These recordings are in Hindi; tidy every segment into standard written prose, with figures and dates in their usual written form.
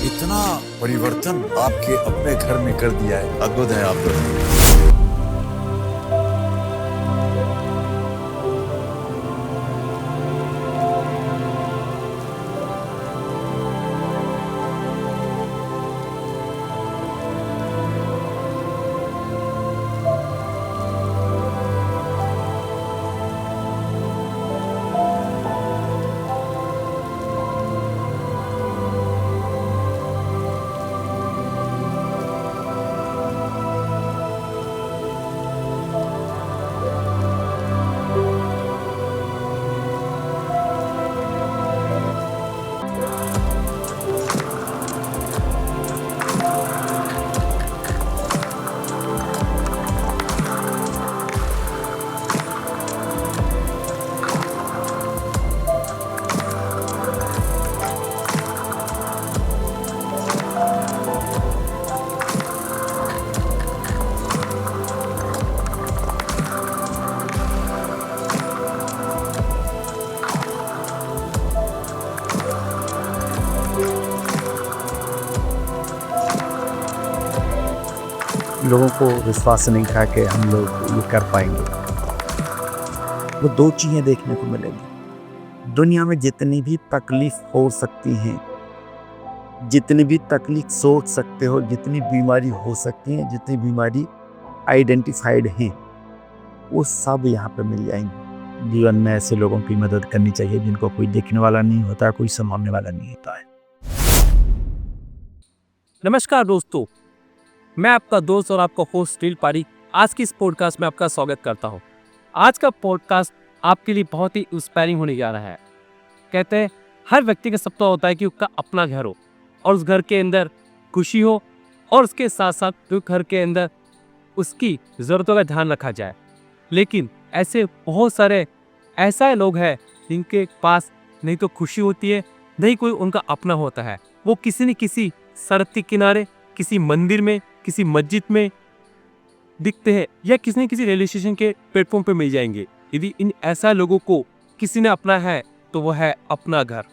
इतना परिवर्तन आपके अपने घर में कर दिया है, अद्भुत है आप तो। लोगों को विश्वास नहीं था कि हम लोग ये कर पाएंगे। वो दो चीज़ें देखने को मिलेंगी। दुनिया में जितनी भी तकलीफ हो सकती हैं, जितनी भी तकलीफ सोच सकते हो, जितनी बीमारी हो सकती है, जितनी बीमारी आइडेंटिफाइड हैं, वो सब यहाँ पे मिल जाएंगी। जीवन में ऐसे लोगों की मदद करनी चाहिए जिनको कोई देखने वाला नहीं होता, कोई संभालने वाला नहीं होता है। नमस्कार दोस्तों, मैं आपका दोस्त और आपका होस्ट रील पारी आज की इस पॉडकास्ट में आपका स्वागत करता हूं। आज का पॉडकास्ट आपके लिए बहुत ही इंस्पायरिंग होने जा रहा है। कहते हैं हर व्यक्ति का सपना होता है कि उसका अपना घर हो और उस घर के अंदर खुशी हो और उसके साथ साथ उस घर के अंदर उसकी ज़रूरतों का ध्यान रखा जाए। लेकिन ऐसे बहुत सारे ऐसा लोग हैं जिनके पास नहीं तो खुशी होती है, नहीं कोई उनका अपना होता है। वो किसी न किसी सड़क के किनारे, किसी मंदिर में, किसी मस्जिद में दिखते हैं या किसी न किसी रेलवे स्टेशन के प्लेटफॉर्म पे मिल जाएंगे। यदि इन ऐसा लोगों को किसी ने अपना है तो वह है अपना घर।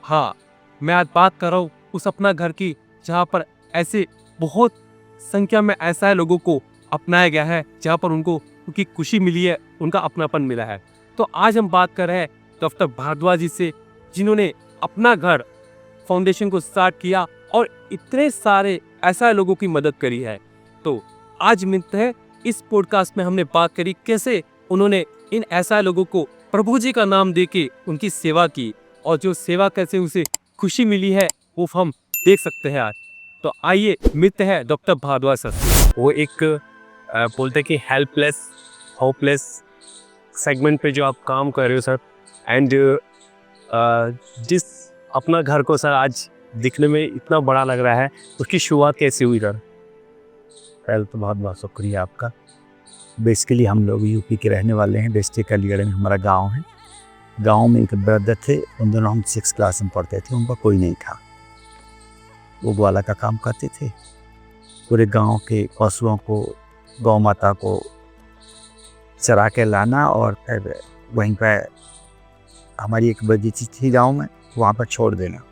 हाँ, मैं आज बात कर रहा हूँ उस अपना घर की जहाँ पर ऐसे बहुत संख्या में ऐसा लोगों को अपनाया गया है, जहाँ पर उनको उनकी खुशी मिली है, उनका अपनापन मिला है। तो आज हम बात कर रहे हैं डॉक्टर भारद्वाज जी से, जिन्होंने अपना घर फाउंडेशन को स्टार्ट किया और इतने सारे ऐसा लोगों की मदद करी है। तो आज मिलते हैं इस पॉडकास्ट में हमने बात करी कैसे उन्होंने इन ऐसा लोगों को प्रभु जी का नाम देके उनकी सेवा की और जो सेवा कैसे उसे खुशी मिली है वो हम देख सकते हैं आज। तो आइए मिलते हैं डॉक्टर भारद्वाज सर से। वो एक बोलते कि हेल्पलेस होपलेस सेगमेंट पे जो आप काम कर रहे हो सर, एंड जिस अपना घर को सर आज दिखने में इतना बड़ा लग रहा है, उसकी शुरुआत कैसे हुई सर? पहले तो बहुत बहुत शुक्रिया आपका। बेसिकली हम लोग यूपी के रहने वाले हैं। डिस्ट्रिक्ट अलीगढ़ में हमारा गांव है। गांव में एक ब्रदर थे, उन दोनों हम 6 क्लास में पढ़ते थे। उनका कोई नहीं था, वो ग्वाला का काम करते थे। पूरे गांव के पशुओं को, गौ माता को चरा के लाना और फिर वहीं पर हमारी एक बगीची थी गाँव में, वहाँ पर छोड़ देना।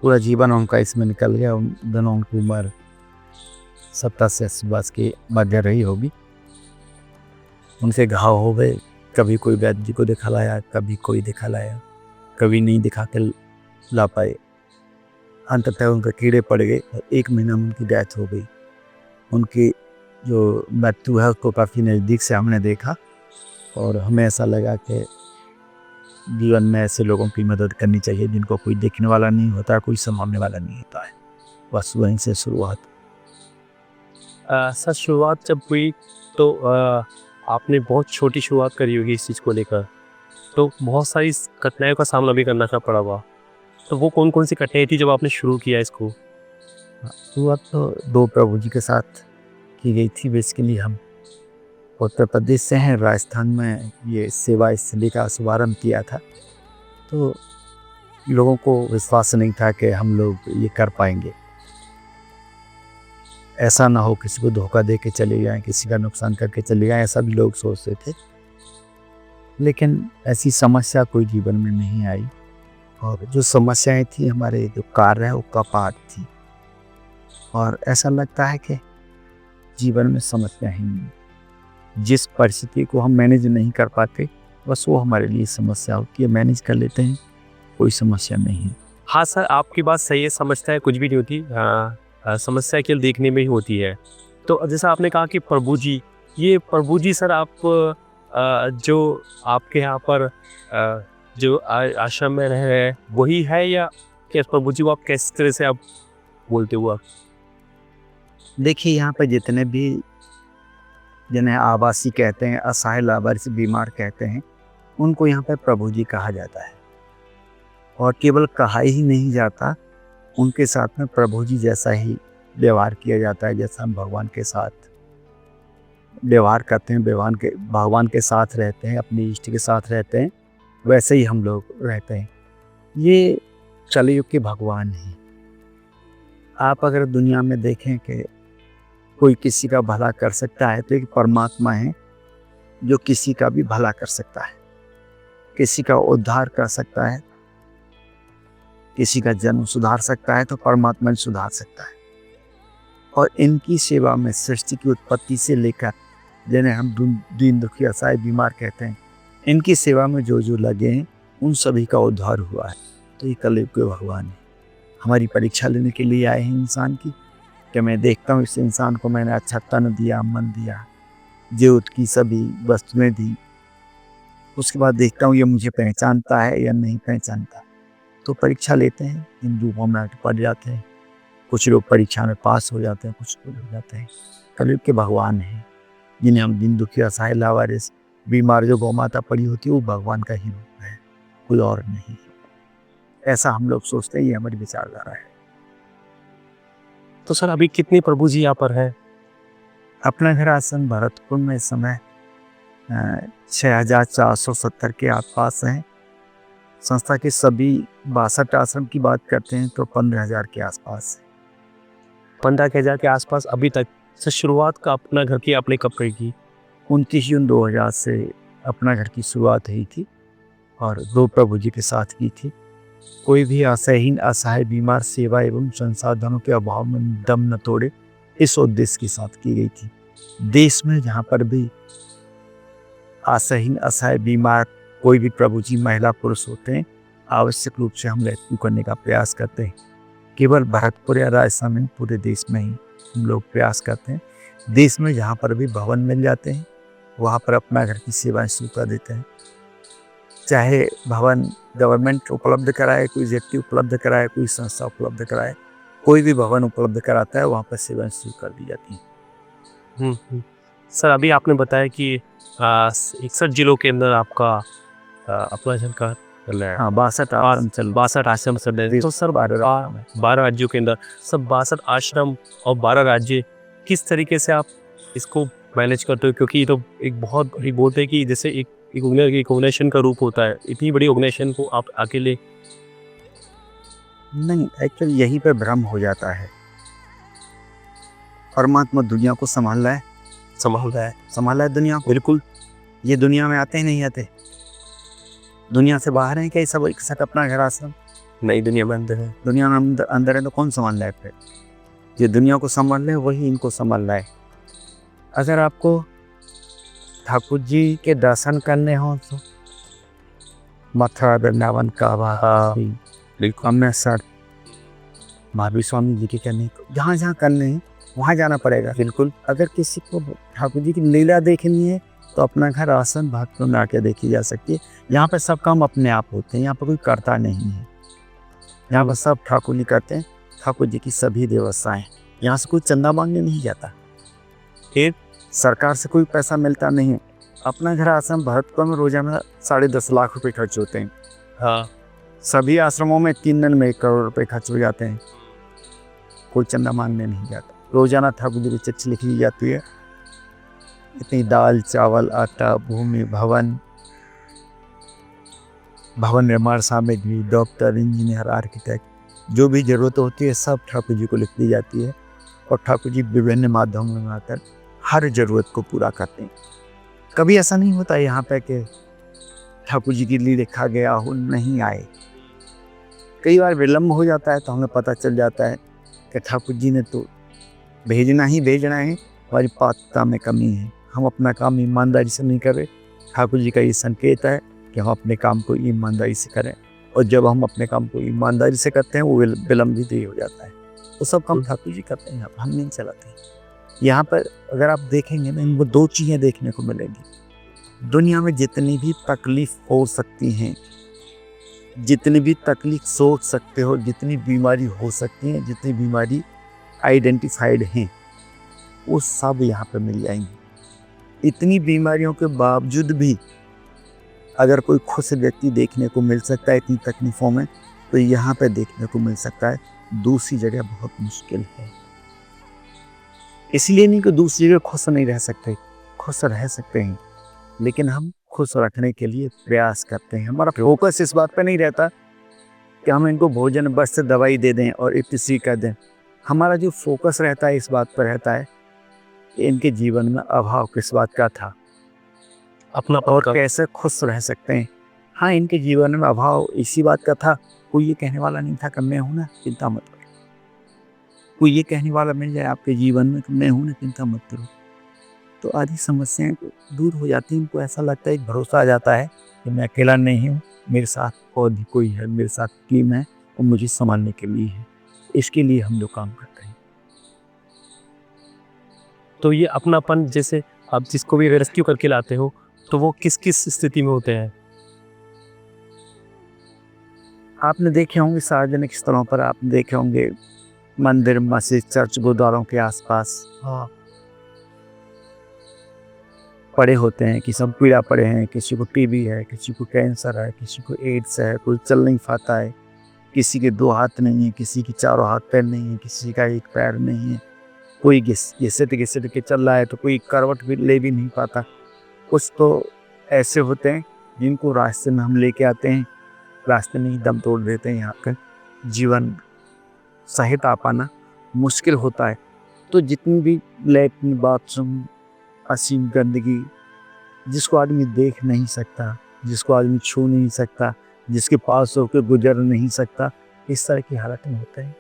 पूरा जीवन उनका इसमें निकल गया। उन दोनों की उम्र 70 से 80 वर्ष के मध्य रही होगी। उनसे घाव हो गए, कभी कोई वैद्य जी को दिखा लाया, कभी कोई दिखा लाया, कभी नहीं दिखा के ला पाए। अंततः उनके कीड़े पड़ गए और 1 महीना में उनकी डेथ हो गई। उनकी जो मृत्यु है उसको काफ़ी नज़दीक से हमने देखा और हमें ऐसा लगा कि जीवन में ऐसे लोगों की मदद करनी चाहिए जिनको कोई देखने वाला नहीं होता, कोई संभालने वाला नहीं होता है। बस वहीं से शुरुआत। सर शुरुआत जब हुई तो आपने बहुत छोटी शुरुआत करी होगी इस चीज़ को लेकर, तो बहुत सारी कठिनाइयों का सामना भी करना पड़ा हुआ। तो वो कौन कौन सी कठिनाई थी जब आपने शुरू किया इसको? शुरुआत तो 2 प्रभु जी के साथ की गई थी। बेसिकली हम उत्तर प्रदेश से हैं, राजस्थान में ये सेवा स्थली का शुभारम्भ किया था। तो लोगों को विश्वास नहीं था कि हम लोग ये कर पाएंगे। ऐसा ना हो किसी को धोखा दे के चले जाएं, किसी का नुकसान करके चले जाएं, ऐसा भी लोग सोचते थे। लेकिन ऐसी समस्या कोई जीवन में नहीं आई और जो समस्याएं थी हमारे जो कार्य है वो कपाट थी, और ऐसा लगता है कि जीवन में समस्या ही नहीं। जिस परिस्थिति को हम मैनेज नहीं कर पाते बस वो हमारे लिए समस्या होती है, मैनेज कर लेते हैं, कोई समस्या नहीं है। हाँ सर, आपकी बात सही है, समस्या है कुछ भी नहीं होती, समस्या केवल देखने में ही होती है। तो जैसा आपने कहा कि प्रभु जी, ये प्रभु जी सर आप जो आपके यहाँ पर जो आश्रम में रह रहे हैं वही है, या क्या प्रभु जी को आप किस तरह से आप बोलते हो आप? देखिए यहाँ पर जितने भी जिन्हें आवासी कहते हैं, असहाय लावारिस बीमार कहते हैं, उनको यहाँ पर प्रभु जी कहा जाता है। और केवल कहा ही नहीं जाता, उनके साथ में प्रभु जी जैसा ही व्यवहार किया जाता है, जैसा हम भगवान के साथ व्यवहार करते हैं, भगवान के साथ रहते हैं, अपने इष्ट के साथ रहते हैं, वैसे ही हम लोग रहते हैं। ये कलयुग के भगवान हैं। आप अगर दुनिया में देखें कि कोई किसी का भला कर सकता है तो एक परमात्मा है जो किसी का भी भला कर सकता है, किसी का उद्धार कर सकता है, किसी का जन्म सुधार सकता है तो परमात्मा ने सुधार सकता है। और इनकी सेवा में सृष्टि की उत्पत्ति से लेकर जिन्हें हम दीन दुखी असहाय बीमार कहते हैं, इनकी सेवा में जो जो लगे हैं उन सभी का उद्धार हुआ है। तो ये कलयुग के भगवान है, हमारी परीक्षा लेने के लिए आए हैं इंसान की, कि मैं देखता हूँ इस इंसान को मैंने अच्छा तन दिया, मन दिया, जीवित की सभी वस्तुएं दी, उसके बाद देखता हूँ ये मुझे पहचानता है या नहीं पहचानता। तो परीक्षा लेते हैं, इन रूपों में पढ़ जाते हैं, कुछ लोग परीक्षा में पास हो जाते हैं, कुछ हो जाते हैं। कलयुग के भगवान हैं जिन्हें हम दीन दुखी असहाय लावारिस बीमार जो गौ माता पड़ी होती है वो भगवान का ही रूप है, कोई और नहीं। ऐसा हम लोग सोचते हैं, ये हमारी विचारधारा है। तो सर अभी कितने प्रभु जी यहाँ पर हैं? अपना घर आश्रम भरतपुर में इस समय 6470 के आसपास हैं। संस्था के सभी 62 आश्रम की बात करते हैं तो 15,000 के आसपास है। 15,000 के आसपास अभी तक। सर शुरुआत का अपना घर की आपने कब की? 29 जून 2000 से अपना घर की शुरुआत हुई थी और 2 प्रभु जी के साथ की थी। कोई भी आशाहीन असहाय बीमार सेवा एवं संसाधनों के अभाव में दम न तोड़े, इस उद्देश्य के साथ की गई थी। देश में जहाँ पर भी आशाहीन असहाय बीमार कोई भी प्रभु जी महिला पुरुष होते हैं, आवश्यक रूप से हम रेस्क्यू करने का प्रयास करते हैं। केवल भरतपुर या राजस्थान में, पूरे देश में ही हम लोग प्रयास करते हैं। देश में जहाँ पर भी भवन मिल जाते हैं वहाँ पर अपना घर की सेवाएं शुरू कर देते हैं। चाहे भवन गवर्नमेंट उपलब्ध कराए, कोई व्यक्ति उपलब्ध कराए, कोई संस्था उपलब्ध कराए, कोई भी भवन उपलब्ध कराता है वहाँ पर सेवाएं शुरू कर दी जाती हैं। सर अभी आपने बताया कि 61 जिलों के अंदर आपका अपना घर का चल रहा है। हाँ, 62 आश्रम सर। तो सर 12 राज्यों के अंदर सब 62 आश्रम और 12 राज्य, किस तरीके से आप इसको मैनेज करते हो? क्योंकि ये तो एक बहुत बड़ी बोलते हैं कि जैसे एक ऑर्गेनाइजेशन का रूप होता है, इतनी बड़ी ऑर्गेनाइजेशन को आप अकेले। नहीं, एक्चुअली यहीं पर भ्रम हो जाता है। परमात्मा दुनिया को संभाल रहा है दुनिया को। बिल्कुल। ये दुनिया में आते ही नहीं आते, दुनिया से बाहर हैं क्या ये सब? एक साथ अपना घर आश्रम, नई दुनिया में अंदर है। दुनिया में अंदर है तो कौन संभाल रहा है? फिर ये दुनिया को संभाल रहे हैं वही इनको संभाल रहा है। अगर आपको ठाकुर जी के दर्शन करने हो तो मथुरा, वृंदावन, काबा, अमृतसर, महावीर स्वामी जी के करने, जहाँ जहाँ करने हैं वहाँ जाना पड़ेगा। बिल्कुल। अगर किसी को ठाकुर जी की लीला देखनी है तो अपना घर आश्रम भक्तों में आके देखी जा सकती है। यहाँ पर सब काम अपने आप होते हैं, यहाँ पर कोई करता नहीं है। यहाँ पर सब ठाकुर जी करते हैं, ठाकुर जी की सभी व्यवस्थाएं। यहाँ से कोई चंदा मांगने नहीं जाता, फिर सरकार से कोई पैसा मिलता नहीं है। अपना घर आश्रम भरतपुर में रोजाना 10.5 लाख रुपए खर्च होते हैं। हाँ, सभी आश्रमों में 3 दिन में 1 करोड़ रुपए खर्च हो जाते हैं। कोई चंदा मांगने नहीं जाता। रोजाना ठाकुर जी की चिट्ठी लिखी दी जाती है। इतनी दाल, चावल, आटा, भूमि, भवन निर्माण सामग्री, डॉक्टर, इंजीनियर, आर्किटेक्ट, जो भी जरूरत होती है सब ठाकुर जी को लिख दी जाती है और ठाकुर जी विभिन्न माध्यमों में आकर हर जरूरत को पूरा करते हैं। कभी ऐसा नहीं होता यहाँ पे कि ठाकुर जी के लिए लिखा गया हो नहीं आए। कई बार विलम्ब हो जाता है तो हमें पता चल जाता है कि ठाकुर जी ने तो भेजना ही भेजना है, हमारी पात्रता में कमी है, हम अपना काम ईमानदारी से नहीं कर रहे। ठाकुर जी का ये संकेत है कि हम अपने काम को ईमानदारी से करें, और जब हम अपने काम को ईमानदारी से करते हैं वो विलम्ब भी हो जाता है। वो सब काम ठाकुर जी करते हैं, हम नहीं चलाते। यहाँ पर अगर आप देखेंगे ना, इनको दो चीज़ें देखने को मिलेंगी। दुनिया में जितनी भी तकलीफ हो सकती हैं, जितनी भी तकलीफ सोच सकते हो, जितनी बीमारी हो सकती हैं, जितनी बीमारी आइडेंटिफाइड हैं, वो सब यहाँ पर मिल जाएंगी। इतनी बीमारियों के बावजूद भी अगर कोई खुश व्यक्ति देखने को मिल सकता है इतनी तकलीफ़ों में, तो यहाँ पे देखने को मिल सकता है। दूसरी जगह बहुत मुश्किल है। इसलिए नहीं कि दूसरी जगह खुश नहीं रह सकते, खुश रह सकते हैं, लेकिन हम खुश रखने के लिए प्रयास करते हैं। हमारा फोकस इस बात पे नहीं रहता कि हम इनको भोजन, वस्त्र, दवाई दे दें और इत्यादि कर दें। हमारा जो फोकस रहता है इस बात पर रहता है कि इनके जीवन में अभाव किस बात का था, अपना और कैसे खुश रह सकते हैं। हाँ, इनके जीवन में अभाव इसी बात का था। कोई ये कहने वाला नहीं था कि मैं हूँ ना, चिंता मत करो। कोई ये कहने वाला मिल जाए आपके जीवन में कि मैं हूँ ना, चिंता मत करो, तो आधी समस्याएं दूर हो जाती हैं। इनको ऐसा लगता है, एक भरोसा आ जाता है कि मैं अकेला नहीं हूँ, मेरे साथ और भी कोई है, मेरे साथ टीम है और मुझे संभालने के लिए है। इसके लिए हम लोग काम करते हैं। तो ये अपनापन, जैसे आप जिसको भी रेस्क्यू करके लाते हो, तो वो किस किस स्थिति में होते हैं? आपने देखे होंगे सार्वजनिक स्थलों पर, आपने देखे होंगे मंदिर, मस्जिद, चर्च, गुरुद्वारों के आसपास पड़े होते हैं कि सब पीड़ा पड़े हैं। किसी को टीबी है, किसी को कैंसर है, किसी को एड्स है, कोई चल नहीं पाता है, किसी के 2 हाथ नहीं है, किसी के 4 हाथ पैर नहीं है, किसी का 1 पैर नहीं है, कोई घिसट के चल रहा है तो कोई करवट भी ले भी नहीं पाता। कुछ तो ऐसे होते हैं जिनको रास्ते में हम लेके आते हैं, रास्ते में ही दम तोड़ देते हैं। यहाँ का जीवन सहित आ पाना मुश्किल होता है। तो जितनी भी लैट्रिन, बाथरूम, असीम गंदगी, जिसको आदमी देख नहीं सकता, जिसको आदमी छू नहीं सकता, जिसके पास होकर गुजर नहीं सकता, इस तरह की हालत में होते हैं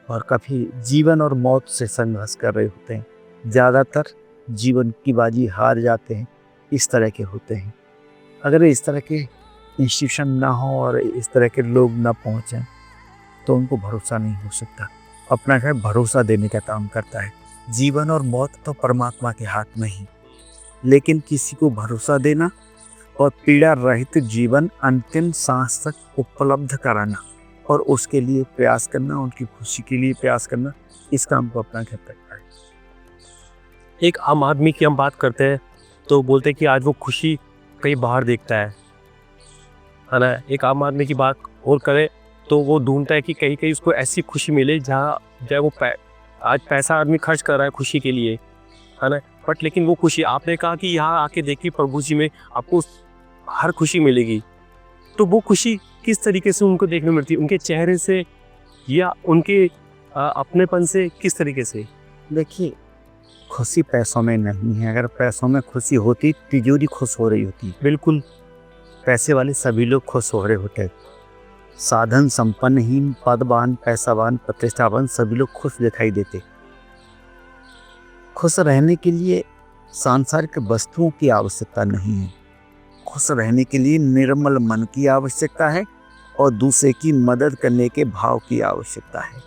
और काफ़ी जीवन और मौत से संघर्ष कर रहे होते हैं। ज़्यादातर जीवन की बाजी हार जाते हैं, इस तरह के होते हैं। अगर इस तरह के इंस्टीट्यूशन ना हो और इस तरह के लोग ना पहुँचें तो उनको भरोसा नहीं हो सकता। अपना घर भरोसा देने का काम करता है। जीवन और मौत तो परमात्मा के हाथ में ही, लेकिन किसी को भरोसा देना और पीड़ा रहित जीवन अंतिम सांस तक उपलब्ध कराना और उसके लिए प्रयास करना, उनकी खुशी के लिए प्रयास करना, इस काम को अपना घर करता है। एक आम आदमी की हम बात करते हैं तो बोलते हैं कि आज वो खुशी कहीं बाहर देखता है ना। एक आम आदमी की बात और करें तो वो ढूंढता है कि कहीं कहीं उसको ऐसी खुशी मिले जहाँ वो आज पैसा आदमी खर्च कर रहा है खुशी के लिए, है ना, बट लेकिन वो खुशी, आपने कहा कि यहाँ आके देखिए प्रभु जी में आपको हर खुशी मिलेगी। तो वो खुशी किस तरीके से उनको देखने मिलती है, उनके चेहरे से या उनके अपनेपन से, किस तरीके से? देखिए, खुशी पैसों में नहीं है। अगर पैसों में खुशी होती, तिजोरी खुश हो रही होती। बिल्कुल, पैसे वाले सभी लोग खुश हो रहे होते। साधन संपन्नहीन, पदवान, पैसावान, प्रतिष्ठावान सभी लोग खुश दिखाई देते। खुश रहने के लिए सांसारिक वस्तुओं की आवश्यकता नहीं है। खुश रहने के लिए निर्मल मन की आवश्यकता है और दूसरे की मदद करने के भाव की आवश्यकता है।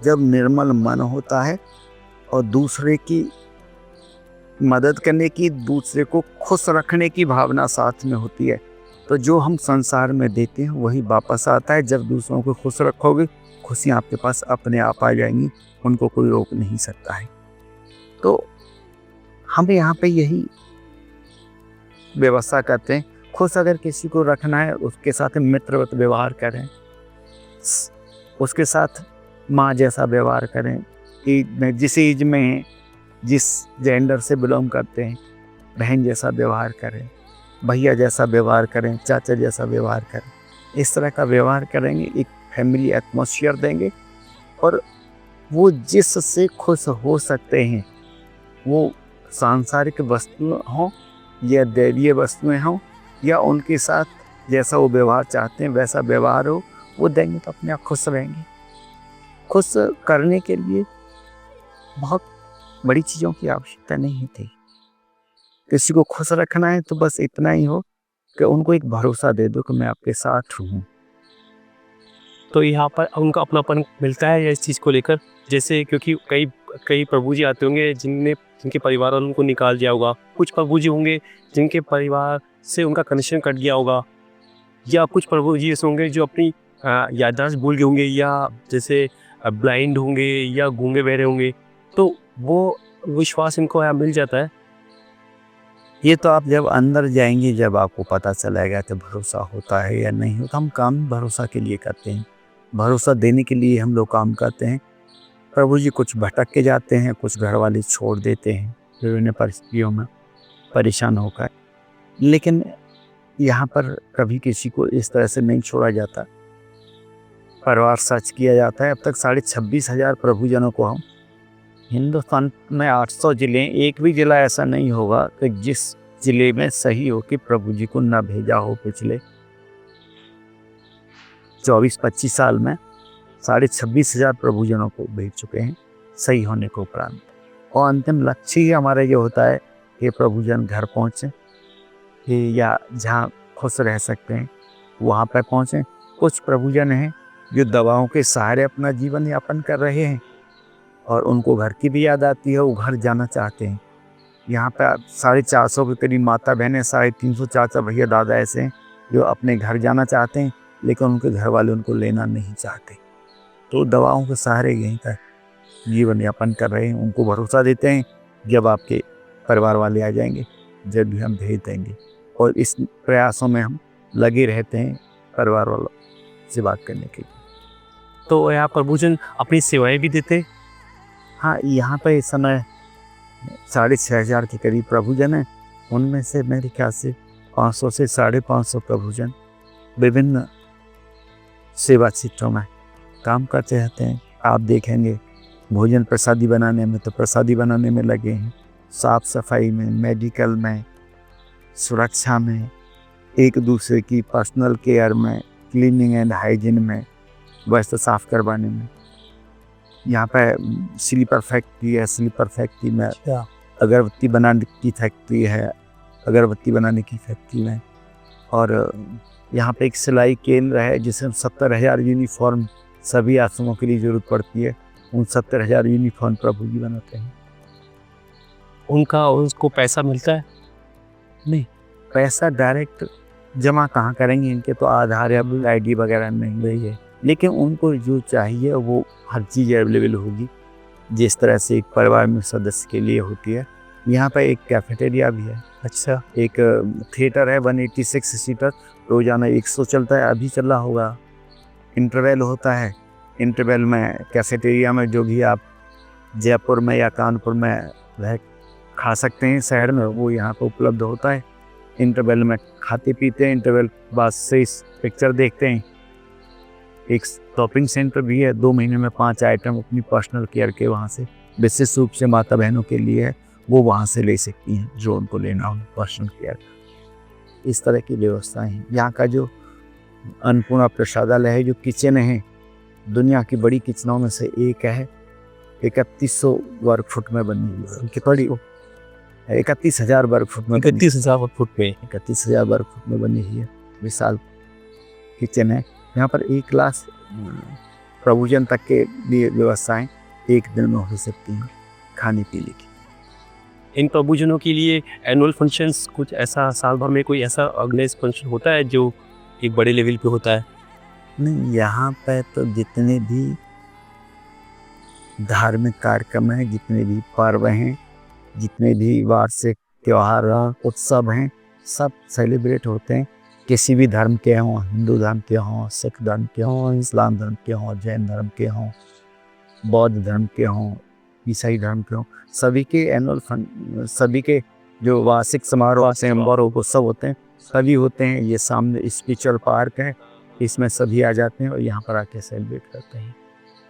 जब निर्मल मन होता है और दूसरे की मदद करने की, दूसरे को खुश रखने की भावना साथ में होती है, तो जो हम संसार में देते हैं वही वापस आता है। जब दूसरों को खुश रखोगे, खुशियाँ आपके पास अपने आप आ जाएंगी, उनको कोई रोक नहीं सकता है। तो हम यहाँ पे यही व्यवस्था करते हैं। खुश अगर किसी को रखना है, उसके साथ मित्रवत व्यवहार करें, उसके साथ माँ जैसा व्यवहार करें, कि जिस एज में हैं, जिस जेंडर से बिलोंग करते हैं, बहन जैसा व्यवहार करें, भैया जैसा व्यवहार करें, चाचा जैसा व्यवहार करें। इस तरह का व्यवहार करेंगे, एक फैमिली एटमॉस्फेयर देंगे और वो जिससे खुश हो सकते हैं, वो सांसारिक वस्तुएं हों या दैवीय वस्तुएं हों, या उनके साथ जैसा वो व्यवहार चाहते हैं वैसा व्यवहार हो, वो देंगे तो अपने आप खुश रहेंगे। खुश करने के लिए बहुत बड़ी चीज़ों की आवश्यकता नहीं थी। किसी को खुश रखना है तो बस इतना ही हो कि उनको एक भरोसा दे दो कि मैं आपके साथ हूँ। तो यहाँ पर उनका अपनापन मिलता है या इस चीज़ को लेकर, जैसे क्योंकि कई कई प्रभु जी आते होंगे जिनके परिवार वालों उनको निकाल दिया होगा, कुछ प्रभु जी होंगे जिनके परिवार से उनका कनेक्शन कट गया होगा, या कुछ प्रभु जी ऐसे होंगे जो अपनी याददाश्त भूल गए होंगे, या जैसे ब्लाइंड होंगे या गूंगे बहरे होंगे, तो वो विश्वास इनको यहाँ मिल जाता है। ये तो आप जब अंदर जाएंगे जब आपको पता चलेगा कि भरोसा होता है या नहीं होता। हम काम भरोसा के लिए करते हैं, भरोसा देने के लिए हम लोग काम करते हैं। प्रभु जी कुछ भटक के जाते हैं, कुछ घर वाले छोड़ देते हैं विभिन्न परिस्थितियों में परेशान होकर, लेकिन यहाँ पर कभी किसी को इस तरह से नहीं छोड़ा जाता। परिवार सच किया जाता है। अब तक 26,500 प्रभुजनों को हम हिंदुस्तान में 800 जिले, एक भी ज़िला ऐसा नहीं होगा कि जिस ज़िले में सही हो कि प्रभु जी को न भेजा हो। पिछले 24-25 साल में 26,500 प्रभुजनों को भेज चुके हैं सही होने को उपरांत। और अंतिम लक्ष्य ही हमारा ये होता है कि प्रभुजन घर पहुँचें या जहाँ खुश रह सकते हैं वहाँ पर पहुँचें। कुछ प्रभुजन हैं जो दवाओं के सहारे अपना जीवन यापन कर रहे हैं और उनको घर की भी याद आती है, वो घर जाना चाहते हैं। यहाँ पर 450 के करीब माता बहनें, 350 चाचा भैया दादा ऐसे हैं जो अपने घर जाना चाहते हैं, लेकिन उनके घर वाले उनको लेना नहीं चाहते। तो दवाओं के सहारे यहीं का जीवन यापन कर रहे हैं। उनको भरोसा देते हैं जब आपके परिवार वाले आ जाएंगे, जब भी हम भेज देंगे। और इस प्रयासों में हम लगे रहते हैं परिवार वालों से बात करने के लिए। तो यहाँ प्रभुजन अपनी सेवाएं भी देते। हाँ, यहाँ पे इस समय 6,500 के करीब प्रभुजन हैं। उनमें से मेरे ख्याल से 500 से 550 प्रभुजन विभिन्न सेवा क्षेत्रों में काम करते रहते हैं। आप देखेंगे भोजन प्रसादी बनाने में तो प्रसादी बनाने में लगे हैं, साफ सफाई में, मेडिकल में, सुरक्षा में, एक दूसरे की पर्सनल केयर में, क्लीनिंग एंड हाइजीन में, वस्त्र साफ करवाने में। यहाँ पे स्लीपर फैक्ट्री है, स्लीपर फैक्ट्री में अगरबत्ती बनाने की फैक्ट्री है, अगरबत्ती बनाने की फैक्ट्री में। और यहाँ पे एक सिलाई केंद्र है जिसमें 70,000 यूनिफॉर्म सभी आश्रमों के लिए ज़रूरत पड़ती है। उन 70,000 यूनिफॉर्म प्रभु जी बनाते हैं। उसको पैसा मिलता है? नहीं, पैसा डायरेक्ट जमा कहाँ करेंगे, इनके तो आधार या ID वगैरह नहीं रही है, लेकिन उनको जो चाहिए वो हर चीज़ अवेलेबल होगी जिस तरह से एक परिवार में सदस्य के लिए होती है। यहाँ पर एक कैफेटेरिया भी है। अच्छा। एक थिएटर है 186 सीटर, रोज़ाना 100 चलता है, अभी चल रहा होगा। इंटरवल होता है, इंटरवल में कैफेटेरिया में जो भी आप जयपुर में या कानपुर में रह खा सकते हैं शहर में, वो यहाँ पर उपलब्ध होता है। इंटरवल में खाते पीते हैं, इंटरवल बाद से पिक्चर देखते हैं। एक शॉपिंग सेंटर भी है, 2 महीने में 5 आइटम अपनी पर्सनल केयर के वहाँ से विशेष रूप से माता बहनों के लिए है, वो वहाँ से ले सकती हैं जो उनको लेना हो पर्सनल केयर। इस तरह की व्यवस्थाएं हैं। यहाँ का जो अन्नपूर्णा प्रसादालय है, जो किचन है, दुनिया की बड़ी किचनों में से एक है। 3100 वर्ग फुट में बनी हुई है। कितनी 31,000 वर्ग फुट में 31,000 वर्ग फुट में 31,000 वर्ग फुट में बनी हुई है। विशाल किचन है। यहाँ पर 1 लाख प्रभुजन तक के लिए व्यवस्थाएं एक दिन में हो सकती हैं खाने पीने की। इन प्रभुजनों के लिए एनुअल फंक्शंस कुछ ऐसा साल भर में कोई ऐसा ऑर्गेनाइज फंक्शन होता है जो एक बड़े लेवल पे होता है? नहीं, यहाँ पर तो जितने भी धार्मिक कार्यक्रम हैं, जितने भी पर्व हैं, जितने भी वार्षिक त्यौहार उत्सव हैं, सब सेलिब्रेट होते हैं। किसी भी धर्म के हों, हिंदू धर्म के हों, सिख धर्म के हों, इस्लाम धर्म के हों, जैन धर्म के हों, बौद्ध धर्म के हों, ईसाई धर्म के हों, सभी के एनुअल सभी के जो वार्षिक समारोह और उत्सव होते हैं सभी होते हैं। ये सामने स्पिरिचुअल पार्क है, इसमें सभी आ जाते हैं और यहाँ पर आके सेलिब्रेट करते हैं।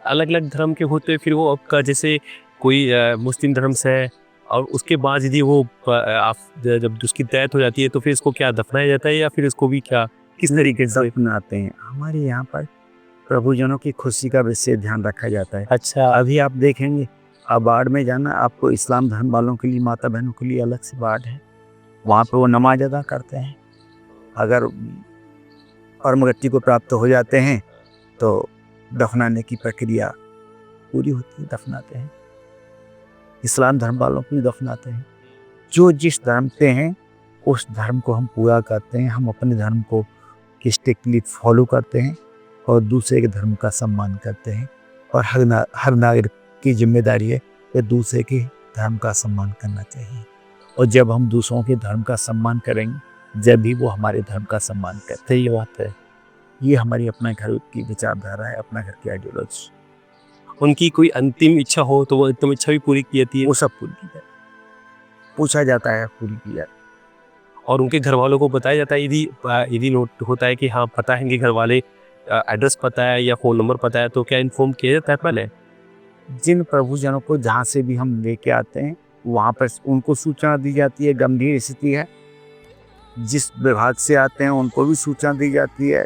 अलग अलग धर्म के होते हैं, फिर वो आपका जैसे कोई मुस्लिम धर्म से है और उसके बाद यदि वो आप जब उसकी डेथ हो जाती है तो फिर इसको क्या दफनाया जाता है या फिर इसको भी क्या किस तरीके से? दफनाते हैं। हमारे यहाँ पर प्रभुजनों की खुशी का विशेष ध्यान रखा जाता है। अच्छा, अभी आप देखेंगे अब वार्ड में जाना, आपको इस्लाम धर्म वालों के लिए, माता बहनों के लिए अलग से वार्ड है, वहाँ पे वो नमाज अदा करते हैं। अगर परमगति को प्राप्त हो जाते हैं तो दफनाने की प्रक्रिया पूरी होती है, दफनाते हैं। इस्लाम धर्म वालों को भी दफनाते हैं। जो जिस धर्म से हैं उस धर्म को हम पूरा करते हैं। हम अपने धर्म को स्ट्रिक्टली फॉलो करते हैं और दूसरे के धर्म का सम्मान करते हैं। और हर नागरिक की जिम्मेदारी है कि दूसरे के धर्म का सम्मान करना चाहिए। और जब हम दूसरों के धर्म का सम्मान करेंगे जब भी वो हमारे धर्म का सम्मान करते हैं। ये बात है, ये हमारी अपने घर की विचारधारा है, अपना घर की आइडियोलॉजी। उनकी कोई अंतिम इच्छा हो तो वो अंतिम इच्छा भी पूरी की जाती है, वो सब पूरी की जाती है, पूछा जाता है, पूरी की जाती है। और उनके घर वालों को बताया जाता है। यदि नोट होता है कि हाँ पता है, इनके घर वाले एड्रेस पता है या फ़ोन नंबर पता है, तो क्या इन्फॉर्म किया जाता है पहले? जिन प्रभुजनों को जहाँ से भी हम लेके आते हैं वहाँ पर उनको सूचना दी जाती है। गंभीर स्थिति है, जिस विभाग से आते हैं उनको भी सूचना दी जाती है।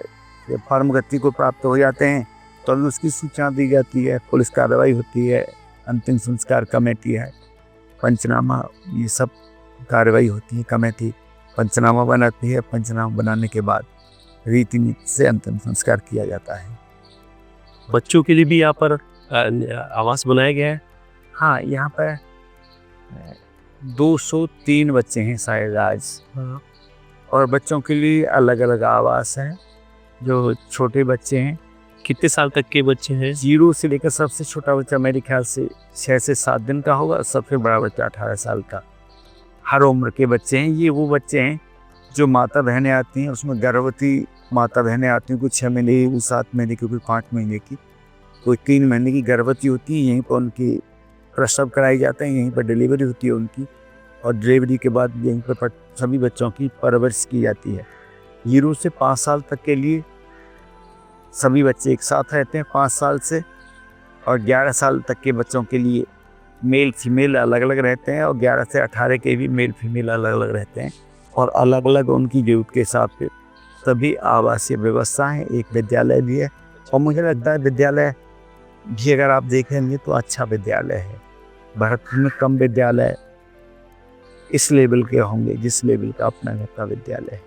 जब परमगति को प्राप्त हो जाते हैं तो भी उसकी सूचना दी जाती है। पुलिस कार्रवाई होती है, अंतिम संस्कार कमेटी है, पंचनामा, ये सब कार्रवाई होती है। कमेटी पंचनामा बनाती है, पंचनामा बनाने के बाद रीति नीति से अंतिम संस्कार किया जाता है। बच्चों के लिए भी यहाँ पर आवास बनाया गया है। हाँ, यहाँ पर 203 बच्चे हैं शायद आज, और बच्चों के लिए अलग अलग आवास हैं। जो छोटे बच्चे हैं, कितने साल तक के बच्चे हैं? 0 से लेकर सबसे छोटा बच्चा मेरे ख्याल से 6 से 7 दिन का होगा, सबसे बड़ा बच्चा 18 साल का। हर उम्र के बच्चे हैं। ये वो बच्चे हैं जो माता बहनें आती हैं, उसमें गर्भवती माता बहनें आती हैं, कोई 6 महीने की, कोई 7 महीने की, कोई 5 महीने की, कोई 3 महीने की गर्भवती होती है। यहीं पर उनकी प्रसव कराई जाते हैं, यहीं पर डिलीवरी होती है उनकी, और डिलीवरी के बाद यहीं पर सभी बच्चों की परवरिश की जाती है। 0 से 5 साल तक के लिए सभी बच्चे एक साथ रहते हैं 5 साल से, और 11 साल तक के बच्चों के लिए मेल फीमेल अलग अलग रहते हैं, और 11 से 18 के भी मेल फीमेल अलग अलग रहते हैं, और अलग अलग उनकी जरूरत के हिसाब से सभी आवासीय व्यवस्था है। एक विद्यालय भी है, और मुझे लगता है विद्यालय भी अगर आप देखेंगे तो अच्छा विद्यालय है। भारत में कम विद्यालय इस लेवल के होंगे जिस लेवल का अपना घर का विद्यालय है।